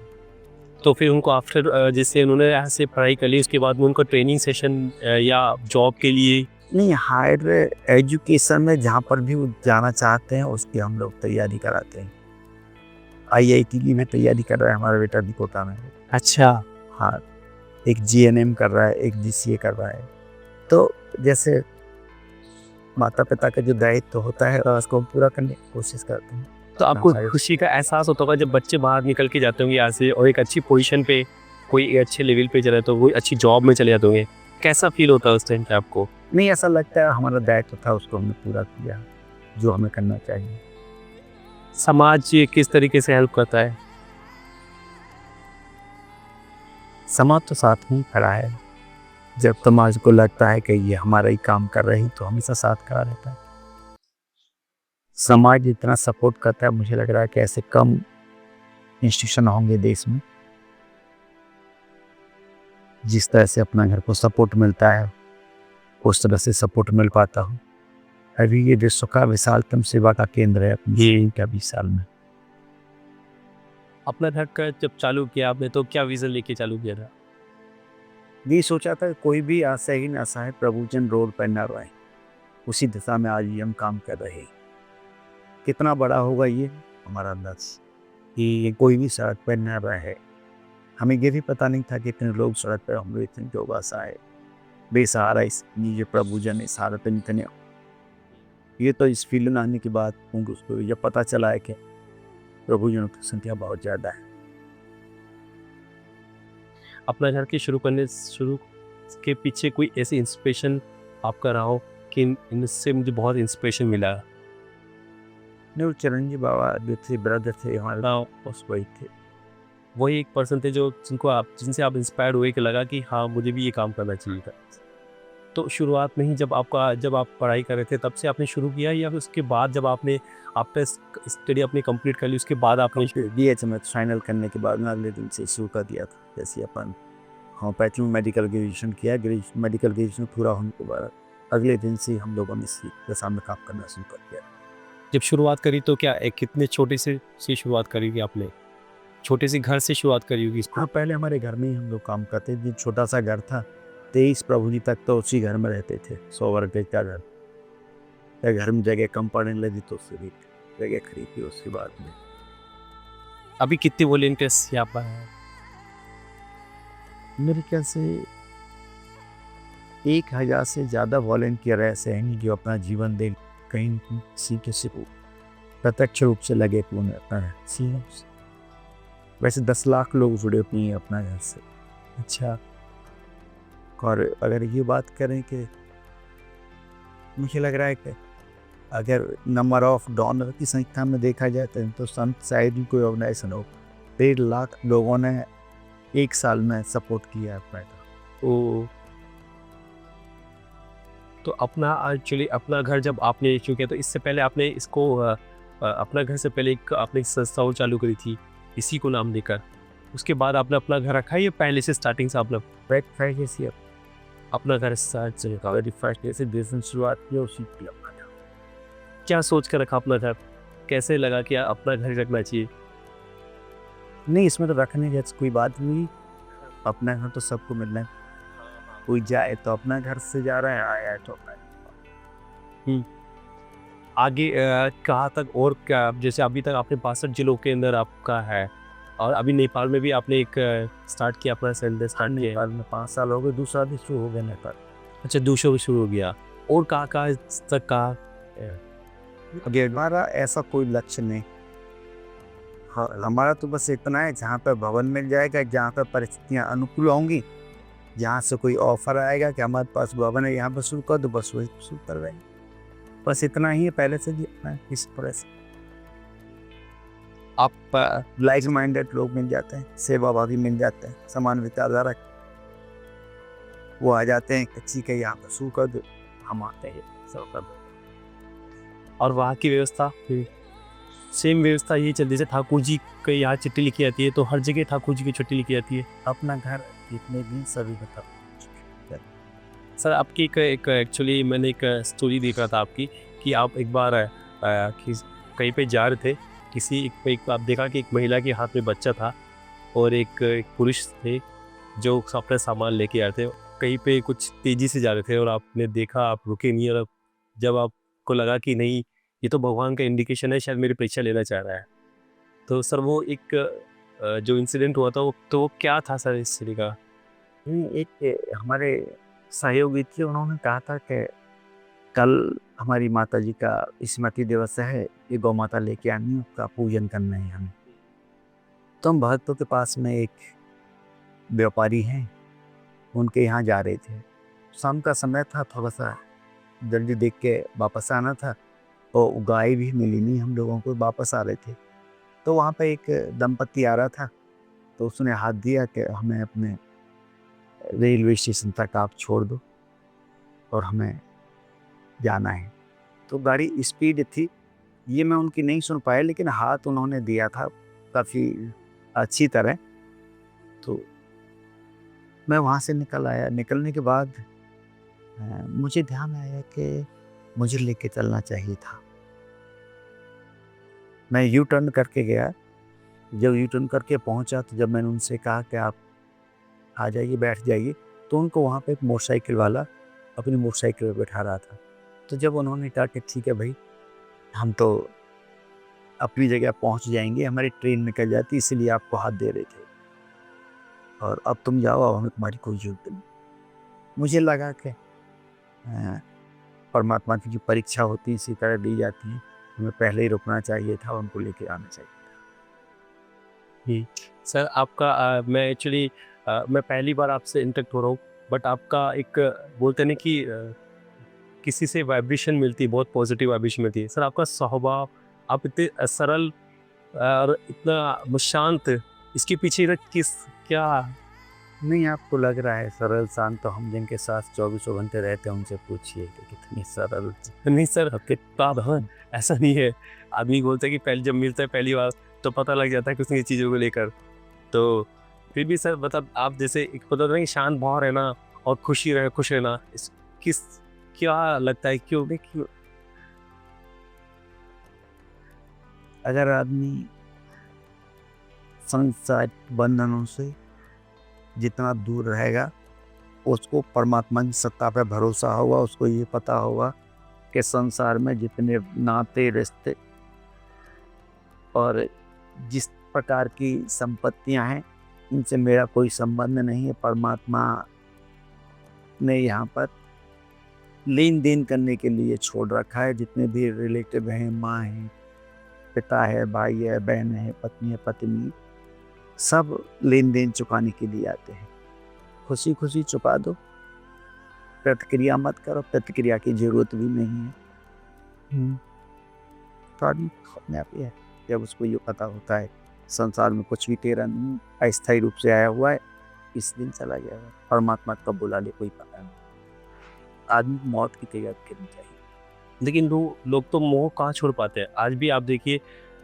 तो फिर उनको आफ्टर जैसे उन्होंने यहाँ से पढ़ाई कर ली, उसके बाद में उनको ट्रेनिंग सेशन या जॉब के लिए? नहीं, हायर एजुकेशन में जहाँ पर भी वो जाना चाहते हैं उसकी हम लोग तैयारी कराते हैं। IIT की में तैयारी कर रहा है हमारा बेटा भी कोटा में। अच्छा, हाँ, एक GNM कर रहा है, एक GCA कर रहा है। तो जैसे माता पिता का जो दायित्व होता है उसको पूरा करने की कोशिश करते हैं। तो आपको खुशी का एहसास होता होगा जब बच्चे बाहर निकल के जाते होंगे यहाँ से, और एक अच्छी पोजीशन पे, कोई अच्छे लेवल पे चले, तो वो अच्छी जॉब में चले जाते होंगे। कैसा फील होता है उस टाइम पे आपको? नहीं, ऐसा लगता है हमारा दायित्व था, उसको हमने पूरा किया जो हमें करना चाहिए। समाज किस तरीके से हेल्प करता है? समाज तो साथ में खड़ा है। जब समाज को लगता है कि ये हमारा ही काम कर रही तो हमेशा साथ खड़ा रहता है। समाज इतना सपोर्ट करता है, मुझे लग रहा है कि ऐसे कम इंस्टीट्यूशन होंगे देश में जिस तरह से अपना घर को सपोर्ट मिलता है, उस तरह से सपोर्ट मिल पाता हूँ। अभी ये विश्व का विशालतम सेवा का केंद्र है अपनी 20 साल में। अपना घर का जब चालू किया आपने, तो क्या विजन लेके चालू किया था? ये सोचा था कोई भी आशा ही ना आशा है प्रभुजन रोड पर न रहे। उसी दिशा में आज ही हम काम कर रहे हैं। कितना बड़ा होगा ये हमारा अंदाज, कि कोई भी सड़क पर न रहे। हमें ये भी पता नहीं था कि इतने लोग सड़क पर होंगे, इतनी लोग आशाएं बेसहारा ये प्रभुजन है सहारा तो इतने। ये तो इस फील्ड में आने के बाद उसको यह पता चला है कि प्रभुजनों की संख्या बहुत ज़्यादा है। अपना घर के शुरू के पीछे कोई ऐसी इंस्पिरेशन आपका रहा हो कि इनसे मुझे बहुत इंस्पिरेशन मिला? नहीं, चरण जी बाबा जो थे, ब्रदर थे हमारे, उस वही थे। वही एक पर्सन थे जो जिनसे आप इंस्पायर्ड हुए कि लगा कि हाँ मुझे भी ये काम करना चाहिए था। तो शुरुआत में ही जब आप पढ़ाई कर रहे थे तब से आपने शुरू किया, या फिर उसके बाद जब आपने स्टडी अपनी कंप्लीट कर ली उसके बाद आपने BHMS फाइनल करने के बाद में अगले दिन से शुरू कर दिया था। जैसे अपन होम्योपैथी में मेडिकल ग्रेजुएशन किया, मेडिकल ग्रेजुएशन पूरा होने के बाद अगले दिन से हम लोगों ने इसी के सामने काम करना शुरू कर दिया। जब शुरुआत करी तो क्या एक कितने छोटे से शुरुआत करी थी आपने? छोटे से घर से शुरुआत करी होगी इसको? हाँ, पहले हमारे घर में ही हम लोग काम करते थे। छोटा सा घर था, 23 प्रभु जी तक तो उसी घर में रहते थे। 100 वर्ग गज का घर। या घर में जगह कम पड़ने लगी तो उससे भी जगह खरीदी उसके बाद में। अभी कितने वॉलंटियर्स यहाँ पर हैं? मेरे ख्याल से 1000 से ज़्यादा वॉलंटियर ऐसे हैं जो अपना जीवन दे कहीं किसी किसी को प्रत्यक्ष रूप से लगे हुए अपना सीएम। वैसे 10 लाख लोग जुड़े हुए हैं अपना घर से। अच्छा। और अगर ये बात करें कि मुझे लग रहा है कि अगर नंबर ऑफ डोनर की संख्या में देखा जाए तो हिंदुस्तान शायद ही कोई ऑर्गेनाइजेशन हो 1.5 लाख लोगों ने एक साल में सपोर्ट किया है अपना। तो अपना एक्चुअली अपना घर जब आपने इशू किया तो इससे पहले आपने इसको अपना घर से पहले आपने एक संस्था और चालू करी थी इसी को नाम देकर, उसके बाद आपने अपना घर रखा है या पहले से स्टार्टिंग से आपने अपना घर स्टार्ट से शुरुआत की उसी की अपना था। क्या सोच कर रखा अपना घर? कैसे लगा कि अपना घर रखना चाहिए? नहीं, इसमें तो रखने जैसे कोई बात नहीं। अपना घर तो सबको मिलना है। कोई जाए तो अपना घर से जा रहा है, आया है तो अपना। आगे कहाँ तक और क्या, जैसे अभी तक आपने 62 जिलों के अंदर आपका है और अभी नेपाल में भी आपने एक स्टार्ट किया अपना सेंटर स्टार्ट किया। नेपाल में 5 साल हो गए, दूसरा भी शुरू हो गया नेपाल। अच्छा, दूसरा भी शुरू हो गया। और कहाँ तक कहाँ? अभी हमारा ऐसा कोई लक्ष्य नहीं। हाँ, हमारा तो बस इतना है जहाँ पर भवन मिल जाएगा, जहाँ पर परिस्थितियाँ अनुकूल होंगी, जहाँ से कोई ऑफर आएगा कि हमारे पास भवन है यहाँ पर शुरू कर दो, बस वही शुरू करवाएंगे। बस इतना ही है पहले से भी अपना इस तरह से। आप लाइक माइंडेड लोग मिल जाते हैं, सेवाभावी मिल जाते हैं, समान विचारधारा वो आ जाते हैं कच्ची के यहाँ पर शुरू कर दो, हम आते हैं सब कर दो। और वहाँ की व्यवस्था सेम व्यवस्था यही चलती है। ठाकुर जी के यहाँ चिट्ठी लिखी जाती है तो हर जगह ठाकुर जी की चिट्ठी लिखी जाती है। अपना घर जितने भी सभी बताओ। सर, आपकी एक एक्चुअली मैंने एक स्टोरी देख रहा था आपकी कि आप एक बार कहीं पे जा रहे थे, एक आप देखा कि एक महिला के हाथ में बच्चा था और एक पुरुष थे जो अपना सामान लेके आ रहे थे। कहीं पे कुछ तेज़ी से जा रहे थे और आपने देखा, आप रुके नहीं, और जब आपको लगा कि नहीं ये तो भगवान का इंडिकेशन है, शायद मेरी परीक्षा लेना चाह रहा है, तो सर वो एक जो इंसिडेंट हुआ था वो क्या था सर इस तरह का? एक हमारे सहयोगी थे, उन्होंने कहा था कि कल हमारी माता जी का स्मृति दिवस है, ये गौ माता लेके आनी है, उसका पूजन करना है हमें। तो हम भरतपुर के पास में एक व्यापारी हैं, उनके यहाँ जा रहे थे। शाम का समय था, थोड़ा सा जल्दी देख के वापस आना था और गाय भी मिली नहीं हम लोगों को, वापस आ रहे थे। तो वहाँ पे एक दंपति आ रहा था, तो उसने हाथ दिया कि हमें अपने रेलवे स्टेशन तक आप छोड़ दो और हमें जाना है। तो गाड़ी स्पीड थी, ये मैं उनकी नहीं सुन पाया, लेकिन हाथ उन्होंने दिया था काफ़ी अच्छी तरह। तो मैं वहाँ से निकल आया। निकलने के बाद मुझे ध्यान आया कि मुझे लेके चलना चाहिए था। मैं यू टर्न करके गया। जब यू टर्न करके पहुँचा तो जब मैंने उनसे कहा कि आप आ जाइए, बैठ जाइए, तो उनको वहाँ पे एक मोटरसाइकिल वाला अपनी मोटरसाइकिल पर बैठा रहा था। तो जब उन्होंने कहा कि ठीक है भाई, हम तो अपनी जगह पहुँच जाएंगे, हमारी ट्रेन निकल जाती, इसलिए आपको हाथ दे रहे थे, और अब तुम जाओ, अब हमें तुम्हारी कोई जरूरत नहीं। मुझे लगा कि परमात्मा की जो परीक्षा होती है इसी तरह दी जाती है, हमें पहले ही रुकना चाहिए था, उनको लेके आना चाहिए था। सर, आपका मैं एक्चुअली मैं पहली बार आपसे इंटरेक्ट हो रहा हूँ, बट आपका एक बोलते हैं ना कि किसी से वाइब्रेशन मिलती है, बहुत पॉजिटिव वाइब्रेशन मिलती है। सर, आपका स्वभाव, आप इतने सरल और इतना शांत, इसके पीछे क्या नहीं, आपको लग रहा है सरल शांत, तो हम जिनके साथ 24 घंटे रहते हैं उनसे पूछिए कि कितनी सरल। नहीं सर, किताब हाँ, ऐसा नहीं है। आदमी बोलता है कि पहले जब मिलता है पहली बार तो पता लग जाता है कुछ नई चीज़ों को लेकर। तो फिर भी सर मतलब आप जैसे एक पता होता है कि शांत भाव रहना और खुश रहना, इस किस क्या लगता है क्यों? देखिए, अगर आदमी संसार बंधनों से जितना दूर रहेगा, उसको परमात्मा की सत्ता पे भरोसा होगा, उसको ये पता होगा कि संसार में जितने नाते रिश्ते और जिस प्रकार की संपत्तियां हैं, इनसे मेरा कोई संबंध नहीं है। परमात्मा ने यहाँ पर लेन देन करने के लिए छोड़ रखा है। जितने भी रिलेटिव हैं, माँ है, पिता है, भाई है, बहन है, पत्नी है, पत्नी, सब लेन देन चुकाने के लिए आते हैं। खुशी खुशी चुका दो, प्रतिक्रिया मत करो, प्रतिक्रिया की जरूरत भी नहीं है। तो आदमी अपने आप ही है, जब उसको ये पता होता है संसार में कुछ भी तेरा नहीं, अस्थायी रूप से आया हुआ है, इस दिन चला गया है। परमात्मा कब बुला ले कोई पता नहीं। आदमी को मौत की तैयारी करनी चाहिए। लेकिन लोग तो मोह कहाँ छोड़ पाते हैं। आज भी आप देखिए,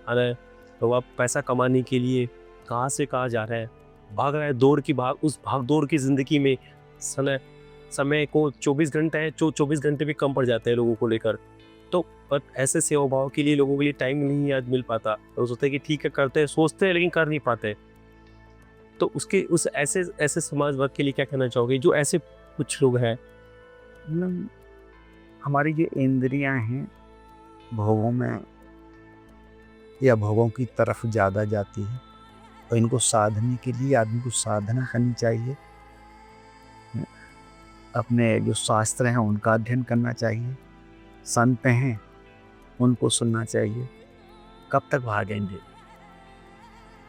अरे तो आप पैसा कमाने के लिए कहाँ से कहाँ जा रहे हैं, भाग रहे हैं, उस भाग दौड़ की ज़िंदगी में समय को 24 घंटे है, 24 घंटे भी कम पड़ जाते हैं लोगों को लेकर। तो पर ऐसे सेवा भाव के लिए लोगों के लिए टाइम नहीं आज मिल पाता। तो सोचते हैं कि ठीक है करते हैं, सोचते हैं लेकिन कर नहीं पाते। तो उस ऐसे समाज वर्ग के लिए क्या कहना चाहोगे, जो ऐसे कुछ लोग हैं? मतलब हमारी जो इंद्रियां हैं भोगों में या भोगों की तरफ ज़्यादा जाती है, और इनको साधने के लिए आदमी को साधना करनी चाहिए। अपने जो शास्त्र हैं उनका अध्ययन करना चाहिए, संत हैं उनको सुनना चाहिए। कब तक भागेंगे?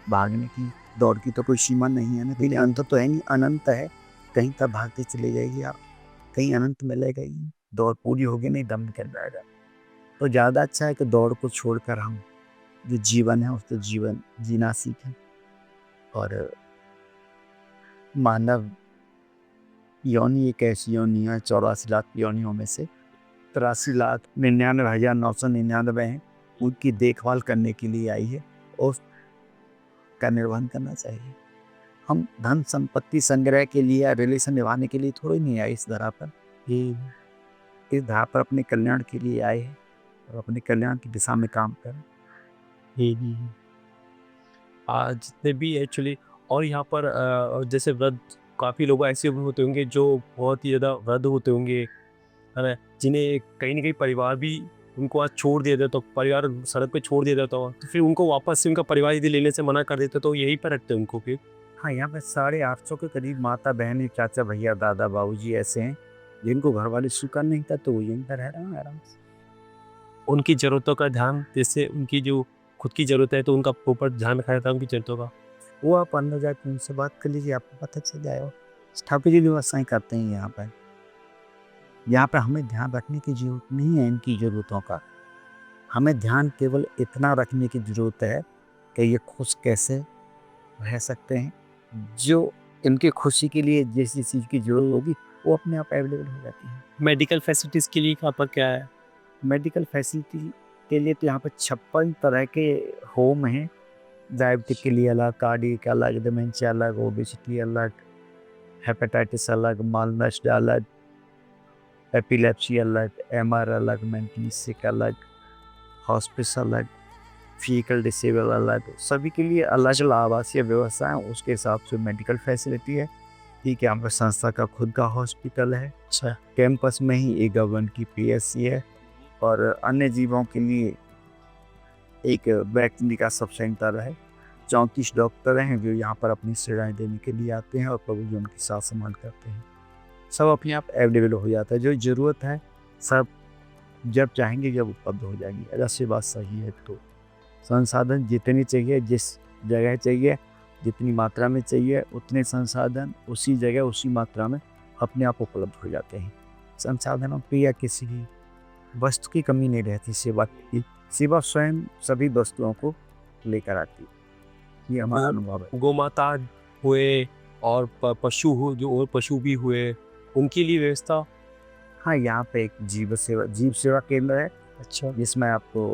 भागने की दौड़ की तो कोई सीमा नहीं है ना, लेकिन अंत तो है नहीं, अनंत है। कहीं तक भागते चले जाइए आप, कहीं अनंत मिलेगा ही नहीं। दौड़ पूरी होगी नहीं, दम निकल जाएगा। तो ज़्यादा अच्छा है कि दौड़ को छोड़कर हम जो जीवन है उसको जीवन जीना सीखें। और मानव योनि एक ऐसी योनि है, 84 लाख योनियों में से 83,99,999 हैं, उनकी देखभाल करने के लिए आई है और का निर्वहन करना चाहिए। हम धन संपत्ति संग्रह के लिए या रिलेशन निभाने के लिए थोड़ी नहीं आए इस धरा पर। इस धरा पर अपने कल्याण के लिए आए हैं और अपने कल्याण की दिशा में काम करें। जितने भी एक्चुअली, और यहाँ पर जैसे वृद्ध, काफ़ी लोग ऐसे होते होंगे जो बहुत ही ज़्यादा वृद्ध होते होंगे, है ना, जिन्हें कहीं ना कहीं परिवार भी उनको आज छोड़ दिया जाता, तो परिवार सड़क पे छोड़ दिया जाता हो, तो फिर उनको वापस से उनका परिवार यदि लेने से मना कर देते तो यहीं पर रखते उनको फिर। हाँ, यहाँ पे 850 के करीब माता बहन, चाचा भैया, दादा बाबूजी ऐसे हैं जिनको घर वाले स्वीकार नहीं था, तो वो यहीं पर रह रहे हैं आराम से। उनकी ज़रूरतों का ध्यान, जैसे उनकी जो खुद की ज़रूरत है तो उनका प्रॉपर ध्यान रखा जाता है उनकी ज़रूरतों का। वो आप अंदर जाके उनसे बात कर लीजिए, आपको पता चल जाएगा। ठाकुर जी व्यवस्थाएँ करते हैं यहाँ पर। यहाँ पर हमें ध्यान रखने की जरूरत नहीं है इनकी ज़रूरतों का। हमें ध्यान केवल इतना रखने की ज़रूरत है कि ये खुश कैसे रह सकते हैं। जो इनकी खुशी के लिए जैसी चीज़ की ज़रूरत होगी वो अपने आप अवेलेबल हो जाती है। मेडिकल फैसिलिटीज़ के लिए यहाँ पर क्या है? मेडिकल फैसिलिटी के लिए तो यहाँ पर 56 तरह के होम हैं। डायबिटिक के लिए अलग, कार्डियक अलग, डिमेंशिया अलग, ओबेसिटी अलग, हेपेटाइटिस अलग, मालनस्ट अलग, एपिलेप्सी अलग, एमआर अलग, मेंटली सिक अलग, हॉस्पिस अलग, फिजिकल डिसेबल अलग, सभी के लिए अलग अलग आवासीय व्यवस्था है। उसके हिसाब से मेडिकल फैसिलिटी है। ठीक है, यहाँ पर संस्था का खुद का हॉस्पिटल है। अच्छा, कैंपस में ही एक गवर्नमेंट की पीएससी है और अन्य जीवों के लिए एक वैक्सीन का सब सेंटर है। 34 डॉक्टर हैं जो यहाँ पर अपनी सेवाएं देने के लिए आते हैं और प्रभु जी उनकी साथ संभाल करते हैं। सब अपने आप अवेलेबल हो जाता है। जो ज़रूरत है सब जब चाहेंगे जब उपलब्ध हो जाएंगी। अगर से बात सही है तो संसाधन जितने चाहिए, जिस जगह चाहिए, जितनी मात्रा में चाहिए, उतने संसाधन उसी जगह उसी मात्रा में अपने आप उपलब्ध हो जाते हैं। संसाधनों की या किसी की वस्तु की कमी नहीं रहती। सेवा की सेवा स्वयं सभी वस्तुओं को लेकर आती है। ये हमारा अनुभव है। गौ माता हुए और पशु हो जो और पशु भी हुए उनके लिए व्यवस्था? हाँ, यहाँ पे एक जीव सेवा केंद्र है, अच्छा। जिसमें आपको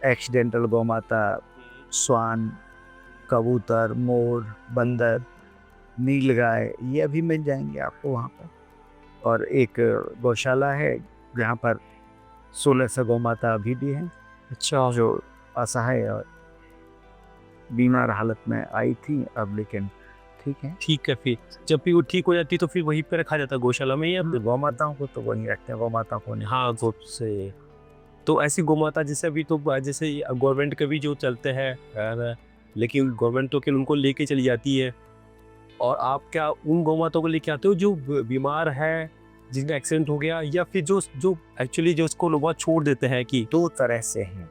एक्सीडेंटल गौ माता, स्वान, कबूतर, मोर, बंदर, नीलगाय, ये अभी मिल जाएंगे आपको वहाँ पर। और एक गौशाला है जहाँ पर 1600 गौ माता अभी भी हैं, अच्छा। जो असहाय और बीमार हालत में आई थी, अब लेकिन ठीक है। ठीक है, फिर जब भी वो ठीक हो जाती तो फिर वहीं पे रखा जाता गौशाला में या फिर? गौ माताओं को तो वहीं रखते हैं, गौ माताओं को नहीं। हाँ, गौ से तो ऐसी गौ माता जैसे अभी तो जैसे गवर्नमेंट के भी जो चलते हैं यार, लेकिन गवर्नमेंट तो केवल उनको लेके चली जाती है, और आप क्या उन गौ माताओं को लेके आते हो जो बीमार है, जिनका एक्सीडेंट हो गया, या फिर जो जो एक्चुअली जो उसको लोग वहाँ छोड़ देते हैं कि? दो तरह से हैं।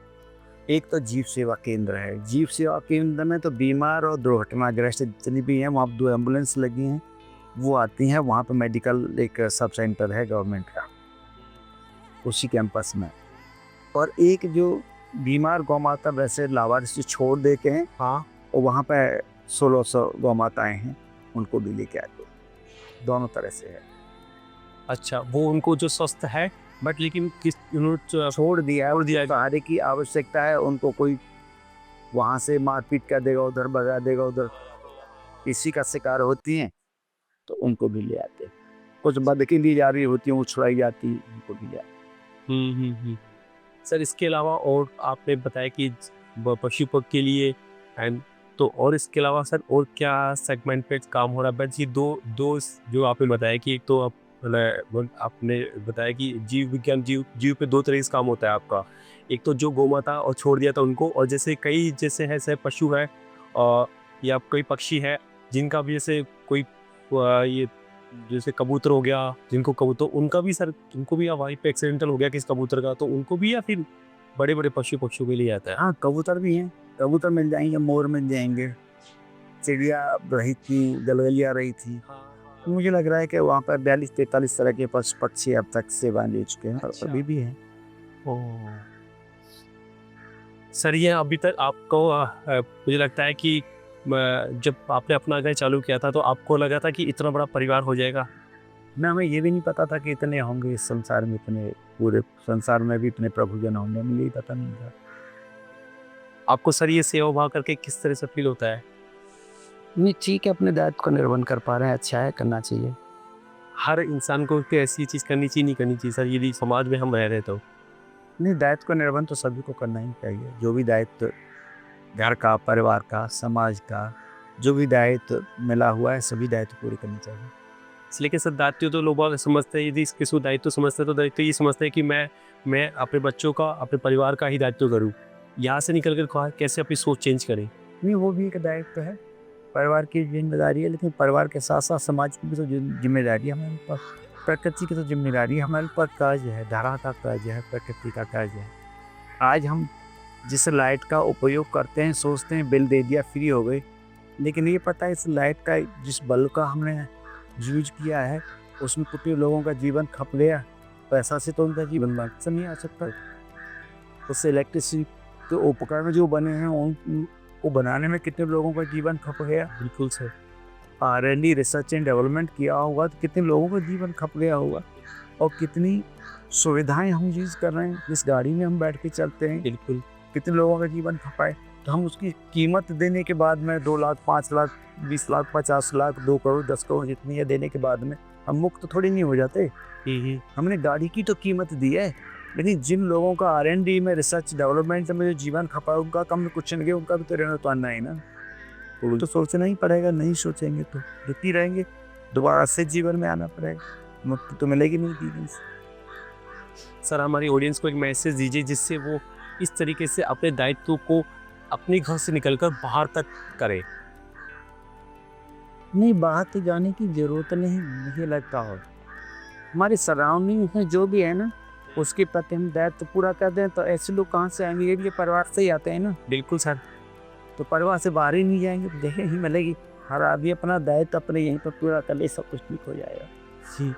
एक तो जीव सेवा केंद्र है। जीव सेवा केंद्र में तो बीमार और दुर्घटनाग्रस्त जितनी भी हैं, वहाँ 2 एम्बुलेंस लगी हैं, वो आती हैं। वहाँ पे मेडिकल एक सब सेंटर है गवर्नमेंट का, उसी कैंपस में। और एक जो बीमार गौ माता वैसे लावारिस छोड़ दे के हैं, हाँ, और वहाँ पे 1600 गौ माताएँ हैं, उनको भी लेके आते हैं। दोनों तरह से है। अच्छा, वो उनको जो स्वस्थ है बट लेकिन किस उन्होंने छोड़ दिया है, छोड़ दिया है। सहारे की आवश्यकता है उनको, कोई वहाँ से मारपीट कर देगा, उधर भगा देगा, उधर इसी का शिकार होती हैं, तो उनको भी ले आते हैं। कुछ बदकी ली जा रही होती हैं, वो छुड़ाई जाती है, उनको भी ले आते हैं। सर, इसके अलावा और आपने बताया कि पशु पक्षी के लिए एंड, तो और इसके अलावा सर और क्या सेगमेंट पे काम हो रहा है? बस ये दो जो आपने बताया कि एक तो आपने बताया कि जीव विज्ञान जीव पे 2 तरह से काम होता है आपका। एक तो जो गौ माता और छोड़ दिया था उनको, और जैसे कई जैसे है से पशु है या कोई पक्षी है जिनका भी जैसे कोई ये जैसे कबूतर हो गया, जिनको कबूतर उनका भी सर, उनको भी वहीं पे एक्सीडेंटल हो गया किस कबूतर का, तो उनको भी या फिर बड़े बड़े पशुओं के लिए आता है? हाँ, कबूतर भी हैं, कबूतर मिल जाएंगे, मोर मिल जाएंगे, चिड़िया रही थी, गलगलिया रही थी। तो मुझे लग रहा है कि वहाँ पर 42-43 तरह के पक्षी अब तक सेवा ले चुके हैं, और अच्छा। अभी भी हैं। सर, ये अभी तक आपको मुझे लगता है कि जब आपने अपना घर चालू किया था तो आपको लगा था कि इतना बड़ा परिवार हो जाएगा? ना, हमें ये भी नहीं पता था कि इतने होंगे इस संसार में, इतने पूरे संसार में भी इतने प्रभुजन होंगे, मुझे ये पता नहीं था। आपको सर ये सेवा भाव करके किस तरह से फील होता है? नहीं, ठीक है, अपने दायित्व को निर्वहन कर पा रहे हैं, अच्छा है, करना चाहिए। हर इंसान को कोई ऐसी चीज़ करनी चाहिए नहीं करनी चाहिए सर, यदि समाज में हम रह रहे तो? नहीं, दायित्व का निर्वहन तो सभी को करना ही चाहिए। जो भी दायित्व घर का, परिवार का, समाज का, जो भी दायित्व मिला हुआ है, सभी दायित्व पूरे करने चाहिए। लेकिन सर, दायित्व तो लोग बहुत समझते हैं, यदि किसी दायित्व समझते हैं तो दायित्व ये समझते हैं कि मैं अपने बच्चों का, अपने परिवार का ही दायित्व करूँ। यहाँ से निकल कर कैसे अपनी सोच चेंज करें? नहीं, वो भी एक दायित्व है, परिवार की जिम्मेदारी है, लेकिन परिवार के साथ साथ समाज की भी तो जिम्मेदारी है हमारे ऊपर। प्रकृति की तो जिम्मेदारी हमारे ऊपर, कार्य है, धरा का कार्य है, प्रकृति का कार्य है। आज हम जिस लाइट का उपयोग करते हैं, सोचते हैं बिल दे दिया, फ्री हो गई, लेकिन ये पता है इस लाइट का, जिस बल्ब का हमने यूज किया है, उसमें कितने लोगों का जीवन खप गया। पैसा से तो उनका जीवन वापस नहीं आ सकता। उससे इलेक्ट्रिसिटी के उपकरण जो बने हैं, उनको बनाने में कितने लोगों का जीवन खप गया। बिल्कुल sir. R&D, research and development किया होगा तो कितने लोगों का जीवन खप गया होगा। और कितनी सुविधाएं हम यूज़ कर रहे हैं, जिस गाड़ी में हम बैठ के चलते हैं, बिल्कुल। कितने लोगों का जीवन खपाए, तो हम उसकी कीमत देने के बाद में 2 लाख, 5 लाख, 20 लाख, 50 लाख, 2 करोड़, 10 करोड़, जितनी है देने के बाद में हम मुक्त थोड़ी नहीं हो जाते। हमने गाड़ी की तो कीमत दी है, लेकिन जिन लोगों का R&D में, रिसर्च डेवलपमेंट में जो जीवन खपा है, उनका कम कुछ नहीं, उनका भी तो रहना तो आना है ना। तो सोचना ही पड़ेगा, नहीं सोचेंगे तो दुखी रहेंगे, दोबारा से जीवन में आना पड़ेगा, मुक्ति तो मिलेगी नहीं जीवन से। सर, हमारी ऑडियंस को एक मैसेज दीजिए जिससे वो इस तरीके से अपने दायित्व को अपने घर से निकलकर बाहर तक करे। नहीं, बाहर तो जाने की जरूरत नहीं मुझे लगता हो। हमारे सराउंडिंग में जो भी है ना, उसके प्रति हम दायित्व पूरा कर दें, तो ऐसे लोग कहाँ से आएंगे? ये भी परिवार से ही आते हैं ना। बिल्कुल सर। तो परिवार से बाहर ही नहीं जाएंगे तो देखें ही मिलेगी। हर आदमी अपना दायित्व अपने यहीं पर पूरा कर ले, सब कुछ ठीक हो जाएगा। जी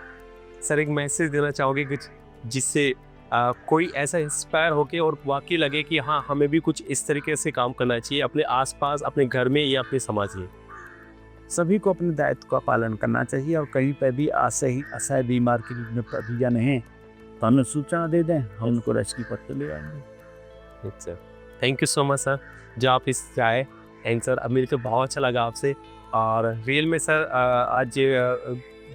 सर, एक मैसेज देना चाहोगे कुछ जिससे कोई ऐसा इंस्पायर होके और वाकई लगे कि हाँ, हमें भी कुछ इस तरीके से काम करना चाहिए अपने आसपास, अपने घर में या अपने समाज में? सभी को अपने दायित्व का पालन करना चाहिए और कहीं पर भी असह्य बीमार के रूप में परिजन हैं तो हमें सूचना दे दें, हम उनको रेस्क्यू करते ले आएंगे। Sir thank you so much sir जो आप इस आए। एंड सर अब मिलकर बहुत अच्छा लगा आपसे। और रियल में सर आज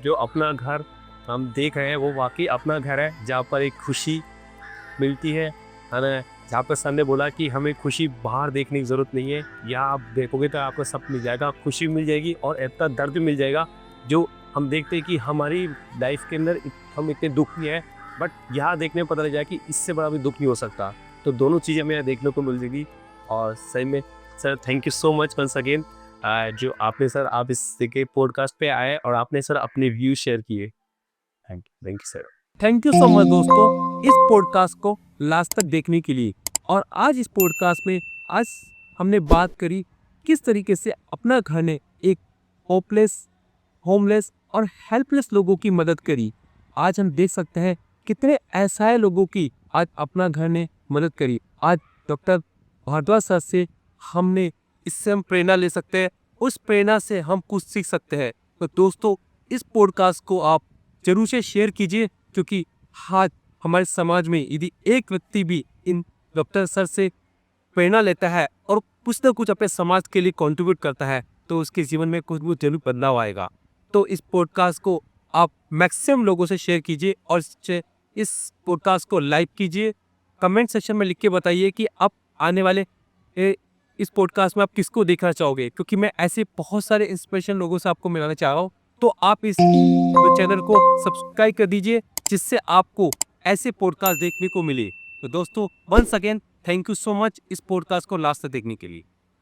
जो अपना घर हम देख रहे हैं वो वाकई अपना घर है जहाँ पर एक खुशी मिलती है ना। जहाँ पर सर ने बोला कि हमें खुशी बाहर देखने की ज़रूरत नहीं है, यहाँ आप देखोगे तो आपको सब मिल जाएगा, खुशी मिल जाएगी और इतना दर्द मिल जाएगा जो हम देखते हैं कि हमारी लाइफ के अंदर हम इतने दुखी हैं, बट यहाँ देखने में पता लग जाए कि इससे बड़ा भी दुख नहीं हो सकता। तो दोनों चीज़ें हमें यहाँ देखने को मिल जाएगी। और सही में sir thank you so much once again जो आपने सर आप इस के पॉडकास्ट पे आए और आपने सर अपने व्यूज शेयर किए। Thank you sir. Thank you so much दोस्तों इस पॉडकास्ट को लास्ट तक देखने के लिए। और आज इस पॉडकास्ट में आज हमने बात करी किस तरीके से अपना घर ने एक होपलेस, होमलेस और हेल्पलेस लोगों की मदद करी। आज हम देख सकते हैं कितने असहाय लोगों की आज अपना घर ने मदद करी। आज डॉक्टर भारद्वाज सर से हमने इससे हम प्रेरणा ले सकते हैं, उस प्रेरणा से हम कुछ सीख सकते हैं। तो दोस्तों इस पॉडकास्ट को आप जरूर से शेयर कीजिए, क्योंकि आज हमारे समाज में यदि एक व्यक्ति भी इन डॉक्टर सर से प्रेरणा लेता है और कुछ ना कुछ अपने समाज के लिए कंट्रीब्यूट करता है तो उसके जीवन में कुछ भी जरूर बदलाव आएगा। तो इस पॉडकास्ट को आप मैक्सिमम लोगों से शेयर कीजिए और इस पॉडकास्ट को लाइक कीजिए। कमेंट सेक्शन में लिख के बताइए कि आप आने वाले इस पॉडकास्ट में आप किसको देखना चाहोगे, क्योंकि मैं ऐसे बहुत सारे इंस्पिरेशन लोगों से आपको मिलाना चाह रहा हूँ। तो आप इस चैनल को सब्सक्राइब कर दीजिए जिससे आपको ऐसे पॉडकास्ट देखने को मिले। तो दोस्तों once again thank you so much इस पॉडकास्ट को लास्ट तक देखने के लिए।